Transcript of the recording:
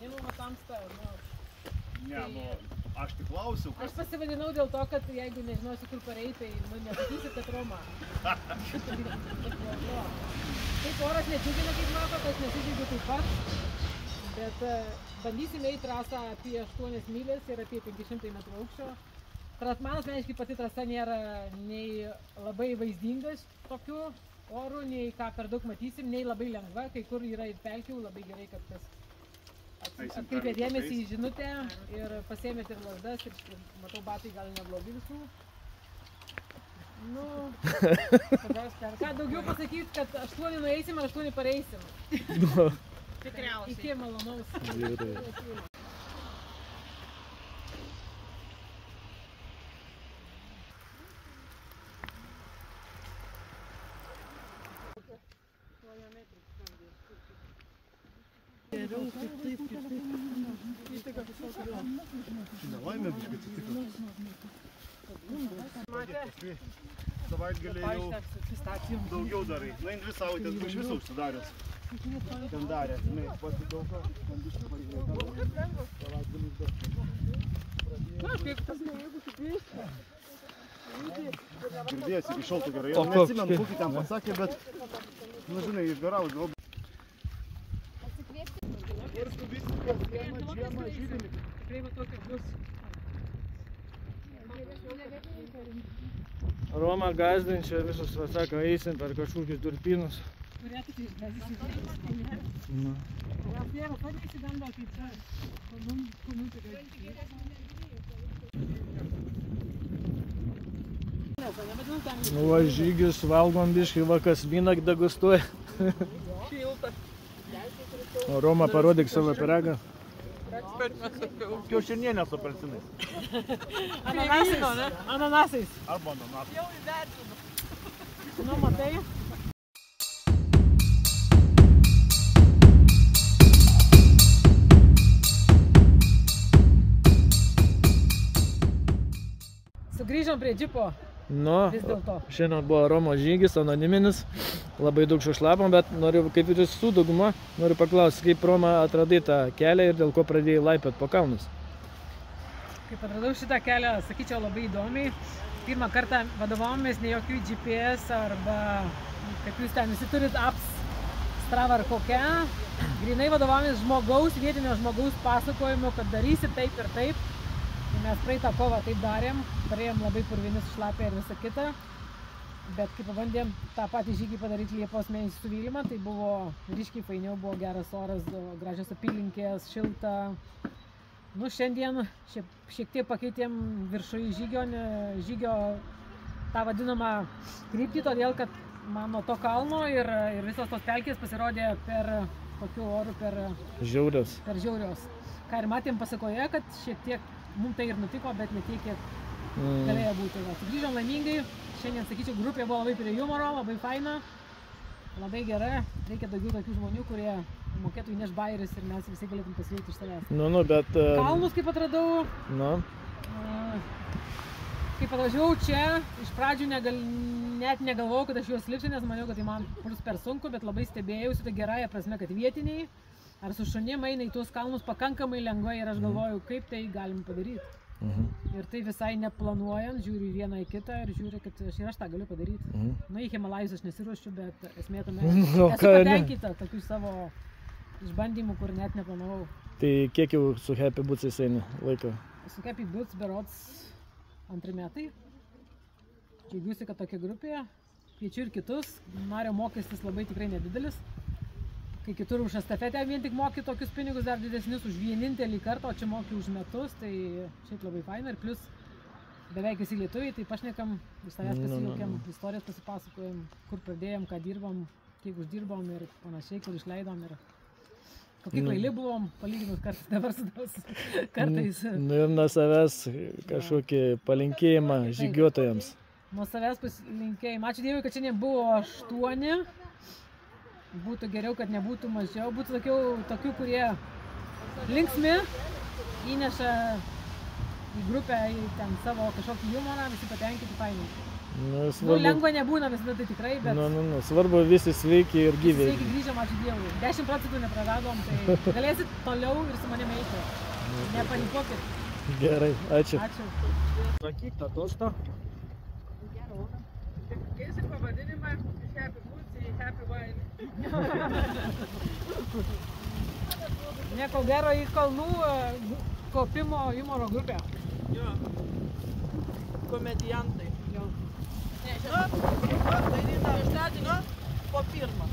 Žinoma, tamsta, Ne, aš tik klausiau, Aš pasivadinau dėl to, kad jeigu nežinosi, kur pareit, tai nesakysi, kad Roma. Taip oras nedžiugina, kaip matot, aš nesidžiugiu taip pat. Bet bandysime į trasą apie 8 mylias ir apie 500 metrų aukščio. Man asmeniškai pati trasa nėra nei labai vaizdingas tokiu oru, nei ką per daug matysim, nei labai lengva, kai kur yra ir pelkių, labai gerai, kad kas atkreipė dėmesį į žinutę ir pasiėmėt ir lazdas ir matau, batai gal neblogi visų. Nu, ką daugiau pasakyti, kad 8 nueisim, 8 pareisim. Tikriausiai. Iki malonaus. Geriau, kaip taip. Įteka visokio. Nelaimė biškai atsitiko. Savaitgalį jau daugiau darai. Na, 2 savaitės buvo iš viso užsidaręs. Ten darė. Pati daug ką. Na, kaip tas jeigu sugrįžti. Girdėjęs iki šiol tu gerai. Aš neatsimenu, kokį ten pasakė, bet, nu žinai, išgarau. Ir skubėsim pas žiemą žydinį. Tikrai matau, kad bus. Roma gazdinčia visus, sako, eisim per kažkokius durpynus. Turėtų tai išgazdinti. Gal nėra padėsi gando kaip čia. Nu va, žygius valgom biškai, va kas vyną degustuoja. Šilta. O Roma, parodyk savo pyragą. Kiaušinienė su apelsinais. Ananasais. Arba ananasais. Jau įvertinu. Nu, matai. Sugrįžom prie džipo. Nu, Vis dėlto. šiandien buvo Romos žygis, anoniminis, labai daug šušlapom, bet noriu, kaip ir visų dauguma, noriu paklausti, kaip Roma atradai tą kelią ir dėl ko pradėjai laipiot po kalnus? Kaip atradau šitą kelią, sakyčiau, labai įdomiai. Pirmą kartą vadovavomės ne jokių GPS arba, kaip jūs ten visi turit apps, Strava ar kokia. Grinai vadovavomės žmogaus, vietinio žmogaus pasakojimu, kad darysi taip ir taip. Mes praeitą kovą taip darėm, turėjom labai purvini sušlapę ir visą kitą. Bet kai pabandėm tą patį žygį padaryti Liepos mėnesį su Vilma, tai buvo ryškiai fainiau, buvo geras oras, gražios apylinkės, šilta. Nu, šiandien šiek tiek pakeitėm viršui žygio tą vadinamą kryptį, todėl kad man nuo to kalno ir visos tos pelkės pasirodė per tokių orų, per žiaurios. Ką ir matėm pasakoje, kad šiek tiek mums tai ir nutiko, bet ne tiek, kiek galėjo būti. Sugrįžom laimingai, šiandien, sakyčiau, grupė buvo labai prie humoro, labai faina, labai gera. Reikia daugiau tokių žmonių, kurie mokėtų įneš bairis ir mes visi galėtum pasilikti iš savęs. Nu, bet... Kalnus, kaip atradau, kaip atvažiavau čia, iš pradžių net negalvojau, kad aš juos lipsiu, nes maniau, kad tai man bus per sunku, bet labai stebėjausi, tai gerąją prasme, kad vietiniai ar su šunim eina į tuos kalnus pakankamai lengvai ir aš galvoju, kaip tai galim padaryti. Ir tai visai neplanuojant, žiūriu vieną į kitą ir žiūriu, kad aš tą galiu padaryti. Nu, į Himalajus aš nesiruošiu, bet esmė tame esu patenkinta tokių savo išbandymų, kur net neplanavau. Tai kiek jau su Happy Boots'ais eini laiko? Su Happy Boots berods 2 metai. Džiaugiuosi, kad tokia grupė. Kviečiu ir kitus. Nario mokestis labai tikrai nedidelis. Kai kitur už estafetę vien tik moki tokius pinigus dar didesnius už vienintelį kartą, o čia moki už metus, tai šiaip labai faina. Ir plus beveik visi lietuviai, tai pašnekam, iš savęs pasijuokiam, istorijas pasipasakojam, kur pradėjom, ką dirbom, kiek uždirbom ir panašiai, kur išleidom ir kokie kvaili buvom, palyginus kartais. Nu ir nuo savęs kažkokį palinkėjimą žygiuotojams. Nuo savęs palinkėjimą. Ačiū Dievui, kad šiandien buvo 8. Būtų geriau, kad nebūtų mažiau. Būtų tokių, kurie linksmi, įneša į grupę ten savo kažkokį humorą, visi patenkinti, fainai. Nu, Nu, lengva nebūna visada tai tikrai, bet... Svarbu visi sveiki ir gyvi. Sveiki grįžom, ačiū Dievui. 10% nepraradom, tai galėsit toliau ir su manimi eiti. Nepanikuokit. Gerai, ačiū. Ačiū. Sakyk tą tostą. Keisim pavadinimą iš Happy Foods į Happy Wine. Ne, kol gero į kalnų kopimo humoro grupę. Jo. Komediantai. Jo. Žinot, tai rytą išleidžiu po pirmą.